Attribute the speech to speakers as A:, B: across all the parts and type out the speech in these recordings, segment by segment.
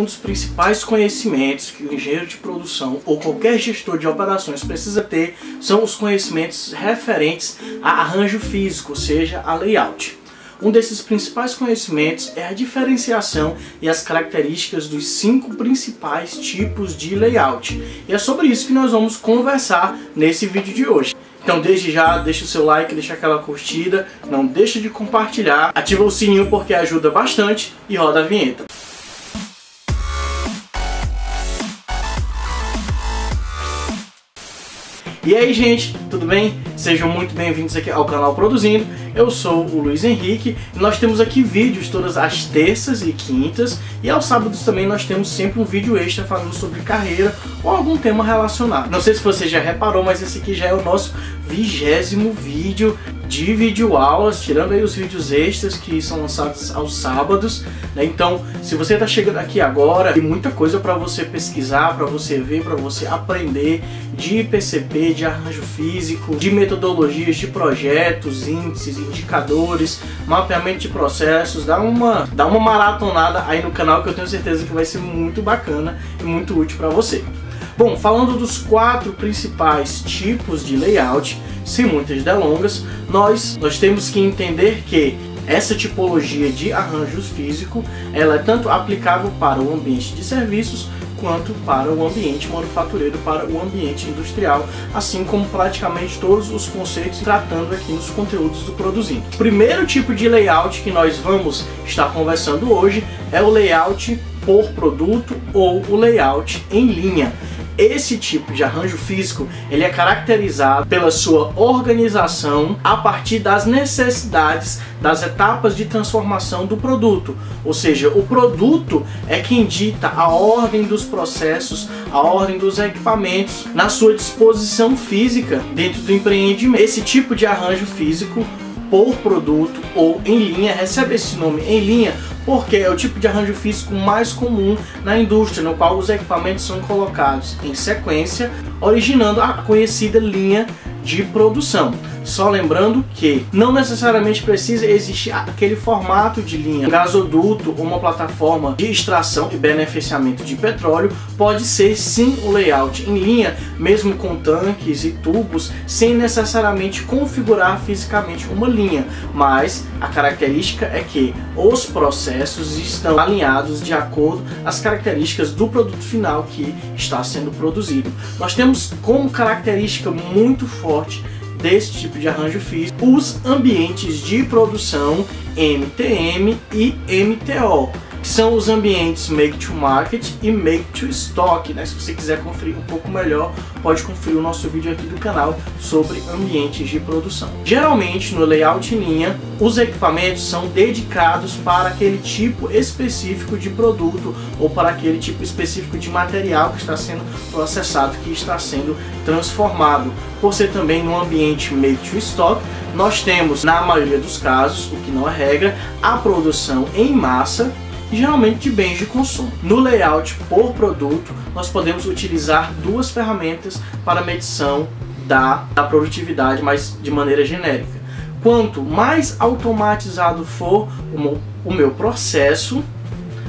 A: Um dos principais conhecimentos que o engenheiro de produção ou qualquer gestor de operações precisa ter são os conhecimentos referentes a arranjo físico, ou seja, a layout. Um desses principais conhecimentos é a diferenciação e as características dos 5 principais tipos de layout. E é sobre isso que nós vamos conversar nesse vídeo de hoje. Então desde já, deixa o seu like, deixa aquela curtida, não deixa de compartilhar, ativa o sininho porque ajuda bastante e roda a vinheta. E aí gente, tudo bem? Sejam muito bem-vindos aqui ao canal Produzindo. Eu sou o Luiz Henrique e nós temos aqui vídeos todas as terças e quintas, e aos sábados também nós temos sempre um vídeo extra falando sobre carreira ou algum tema relacionado. Não sei se você já reparou, mas esse aqui já é o nosso 20º vídeo de videoaulas, tirando aí os vídeos extras que são lançados aos sábados, né? Então, se você está chegando aqui agora, tem muita coisa para você pesquisar, para você ver, para você aprender de PCB, de arranjo físico, de metodologias, de projetos, índices, indicadores, mapeamento de processos. Dá uma maratonada aí no canal que eu tenho certeza que vai ser muito bacana e muito útil para você. Bom, falando dos 4 principais tipos de layout, sem muitas delongas, nós temos que entender que essa tipologia de arranjo físico ela é tanto aplicável para o ambiente de serviços quanto para o ambiente manufatureiro, para o ambiente industrial, assim como praticamente todos os conceitos tratando aqui nos conteúdos do Produzindo. O primeiro tipo de layout que nós vamos estar conversando hoje é o layout por produto ou o layout em linha. Esse tipo de arranjo físico ele é caracterizado pela sua organização a partir das necessidades das etapas de transformação do produto. Ou seja, o produto é quem dita a ordem dos processos, a ordem dos equipamentos na sua disposição física dentro do empreendimento. Esse tipo de arranjo físico por produto ou em linha recebe esse nome em linha porque é o tipo de arranjo físico mais comum na indústria, no qual os equipamentos são colocados em sequência, originando a conhecida linha de produção. Só lembrando que não necessariamente precisa existir aquele formato de linha. Um gasoduto ou uma plataforma de extração e beneficiamento de petróleo pode ser sim o layout em linha, mesmo com tanques e tubos, sem necessariamente configurar fisicamente uma linha, mas a característica é que os processos estão alinhados de acordo às características do produto final que está sendo produzido. Nós temos como característica muito forte desse tipo de arranjo físico os ambientes de produção MTM e MTO, que são os ambientes Make to Market e Make to Stock, né? Se você quiser conferir um pouco melhor, pode conferir o nosso vídeo aqui do canal sobre ambientes de produção. Geralmente no layout em linha, os equipamentos são dedicados para aquele tipo específico de produto ou para aquele tipo específico de material que está sendo processado, que está sendo transformado. Por ser também no ambiente Make to Stock, nós temos, na maioria dos casos, o que não é regra, a produção em massa, geralmente de bens de consumo. No layout por produto, nós podemos utilizar 2 ferramentas para medição da produtividade, mas de maneira genérica. Quanto mais automatizado for o meu processo,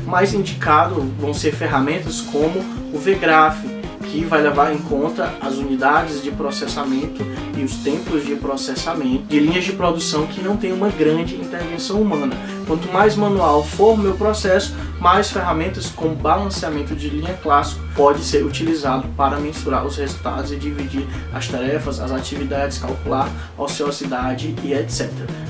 A: mais indicado vão ser ferramentas como o VGraph, que vai levar em conta as unidades de processamento e os tempos de processamento de linhas de produção que não tem uma grande intervenção humana. Quanto mais manual for o meu processo, mais ferramentas como balanceamento de linha clássico pode ser utilizado para mensurar os resultados e dividir as tarefas, as atividades, calcular a ociosidade e etc.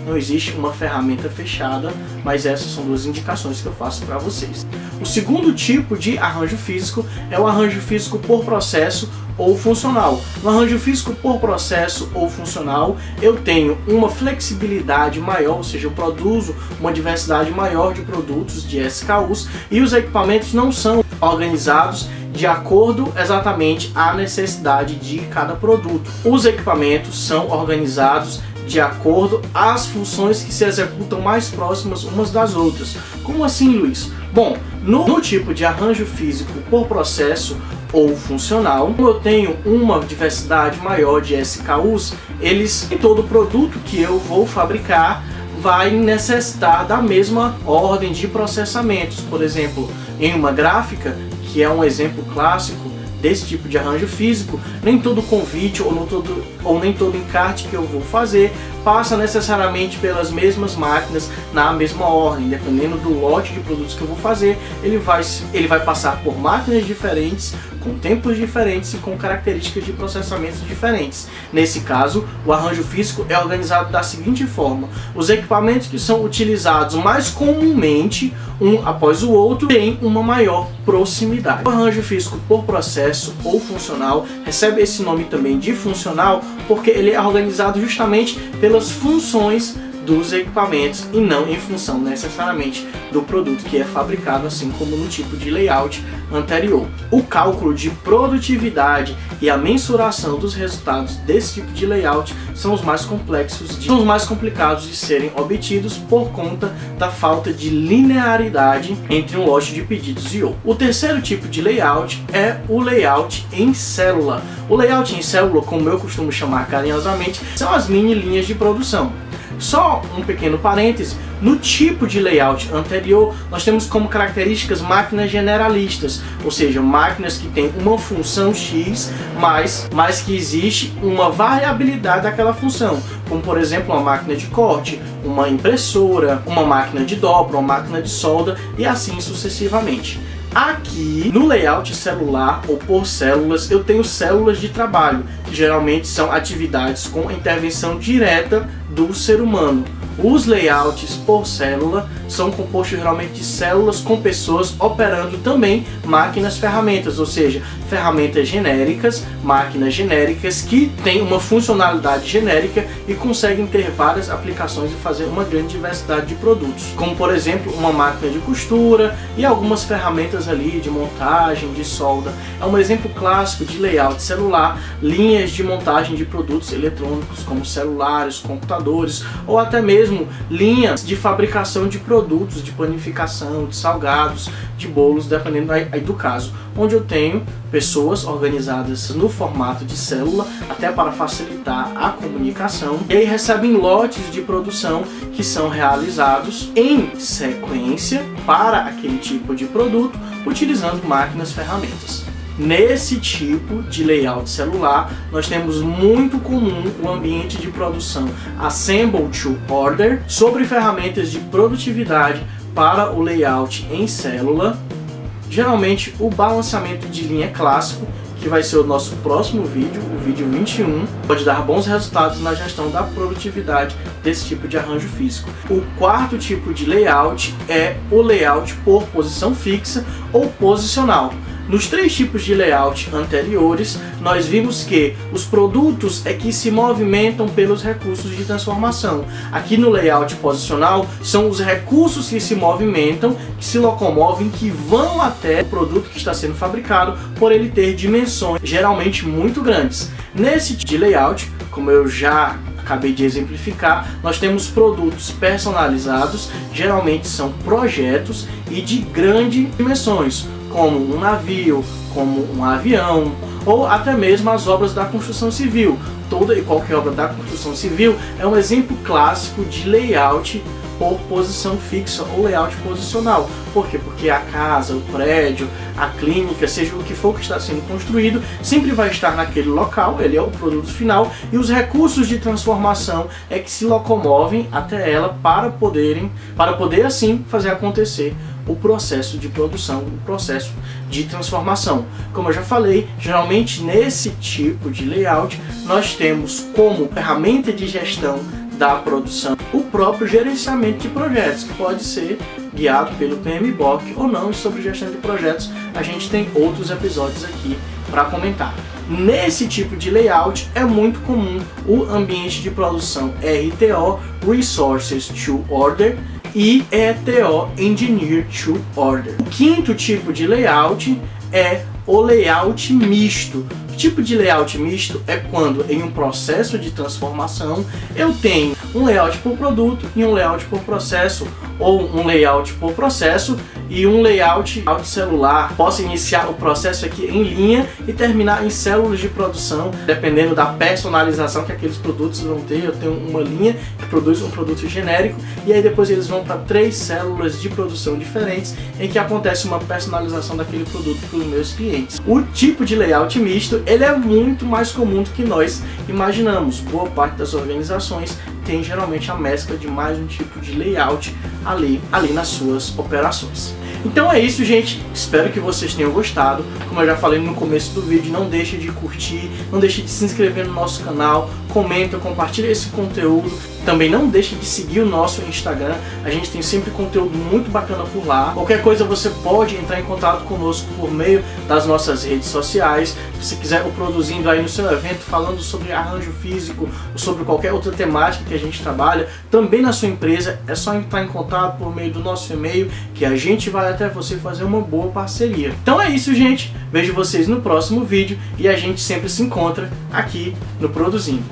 A: Não existe uma ferramenta fechada, mas essas são 2 indicações que eu faço para vocês. O segundo tipo de arranjo físico é o arranjo físico por processo ou funcional. No arranjo físico por processo ou funcional, eu tenho uma flexibilidade maior, ou seja, eu produzo uma diversidade maior de produtos, de SKUs, e os equipamentos não são organizados de acordo exatamente à necessidade de cada produto. Os equipamentos são organizados de acordo às funções que se executam mais próximas umas das outras. Como assim, Luiz? Bom, no tipo de arranjo físico por processo ou funcional, como eu tenho uma diversidade maior de SKUs, em todo produto que eu vou fabricar vai necessitar da mesma ordem de processamentos. Por exemplo, em uma gráfica, que é um exemplo clássico desse tipo de arranjo físico, nem todo convite ou nem todo encarte que eu vou fazer passa necessariamente pelas mesmas máquinas na mesma ordem. Dependendo do lote de produtos que eu vou fazer, ele vai passar por máquinas diferentes, com tempos diferentes e com características de processamento diferentes. Nesse caso, o arranjo físico é organizado da seguinte forma: os equipamentos que são utilizados mais comumente, um após o outro, têm uma maior proximidade. O arranjo físico por processo ou funcional recebe esse nome também de funcional porque ele é organizado justamente pelas funções dos equipamentos e não em função necessariamente do produto que é fabricado, assim como no tipo de layout anterior. O cálculo de produtividade e a mensuração dos resultados desse tipo de layout são os mais complicados de serem obtidos por conta da falta de linearidade entre um lote de pedidos e outro. O terceiro tipo de layout é o layout em célula. O layout em célula, como eu costumo chamar carinhosamente, são as mini linhas de produção. Só um pequeno parêntese: no tipo de layout anterior, nós temos como características máquinas generalistas, ou seja, máquinas que têm uma função X, mas que existe uma variabilidade daquela função, como por exemplo uma máquina de corte, uma impressora, uma máquina de dobra, uma máquina de solda e assim sucessivamente. Aqui no layout celular ou por células, eu tenho células de trabalho, que geralmente são atividades com intervenção direta do ser humano. Os layouts por célula são compostos geralmente de células com pessoas operando também máquinas ferramentas, ou seja, ferramentas genéricas, máquinas genéricas que têm uma funcionalidade genérica e conseguem ter várias aplicações e fazer uma grande diversidade de produtos, como por exemplo uma máquina de costura e algumas ferramentas ali de montagem, de solda. É um exemplo clássico de layout celular, linhas de montagem de produtos eletrônicos como celulares, computadores ou até mesmo linhas de fabricação de produtos, de panificação, de salgados, de bolos, dependendo aí do caso, onde eu tenho pessoas organizadas no formato de célula, até para facilitar a comunicação, e aí recebem lotes de produção que são realizados em sequência para aquele tipo de produto, utilizando máquinas ferramentas. Nesse tipo de layout celular, nós temos muito comum o ambiente de produção Assemble to Order sobre ferramentas de produtividade para o layout em célula. Geralmente o balanceamento de linha clássico, que vai ser o nosso próximo vídeo, o vídeo 21, pode dar bons resultados na gestão da produtividade desse tipo de arranjo físico. O quarto tipo de layout é o layout por posição fixa ou posicional. Nos três tipos de layout anteriores, nós vimos que os produtos é que se movimentam pelos recursos de transformação. Aqui no layout posicional, são os recursos que se movimentam, que se locomovem, que vão até o produto que está sendo fabricado, por ele ter dimensões geralmente muito grandes. Nesse tipo de layout, como eu já acabei de exemplificar, nós temos produtos personalizados, geralmente são projetos e de grandes dimensões, como um navio, como um avião, ou até mesmo as obras da construção civil. Toda e qualquer obra da construção civil é um exemplo clássico de layout por posição fixa ou layout posicional. Por quê? Porque a casa, o prédio, a clínica, seja o que for que está sendo construído, sempre vai estar naquele local, ele é o produto final, e os recursos de transformação é que se locomovem até ela para poder assim fazer acontecer o processo de produção, o processo de transformação. Como eu já falei, geralmente nesse tipo de layout nós temos como ferramenta de gestão da produção o próprio gerenciamento de projetos, que pode ser guiado pelo PMBOK ou não. E sobre gestão de projetos a gente tem outros episódios aqui para comentar. Nesse tipo de layout é muito comum o ambiente de produção RTO, Resources to Order, e ETO, Engineer to Order. O quinto tipo de layout é o layout misto. O tipo de layout misto é quando em um processo de transformação eu tenho um layout por produto e um layout por processo, ou um layout por processo e um layout celular possa iniciar o processo aqui em linha e terminar em células de produção, dependendo da personalização que aqueles produtos vão ter. Eu tenho uma linha que produz um produto genérico e aí depois eles vão para 3 células de produção diferentes em que acontece uma personalização daquele produto para os meus clientes. O tipo de layout misto, ele é muito mais comum do que nós imaginamos. Boa parte das organizações tem geralmente a mescla de mais um tipo de layout ali nas suas operações. Então é isso, gente. Espero que vocês tenham gostado. Como eu já falei no começo do vídeo, não deixe de curtir, não deixe de se inscrever no nosso canal, comenta, compartilha esse conteúdo. Também não deixe de seguir o nosso Instagram, a gente tem sempre conteúdo muito bacana por lá. Qualquer coisa você pode entrar em contato conosco por meio das nossas redes sociais. Se quiser o Produzindo aí no seu evento, falando sobre arranjo físico ou sobre qualquer outra temática que a gente trabalha, também na sua empresa, é só entrar em contato por meio do nosso e-mail que a gente vai até você fazer uma boa parceria. Então é isso, gente. Vejo vocês no próximo vídeo e a gente sempre se encontra aqui no Produzindo.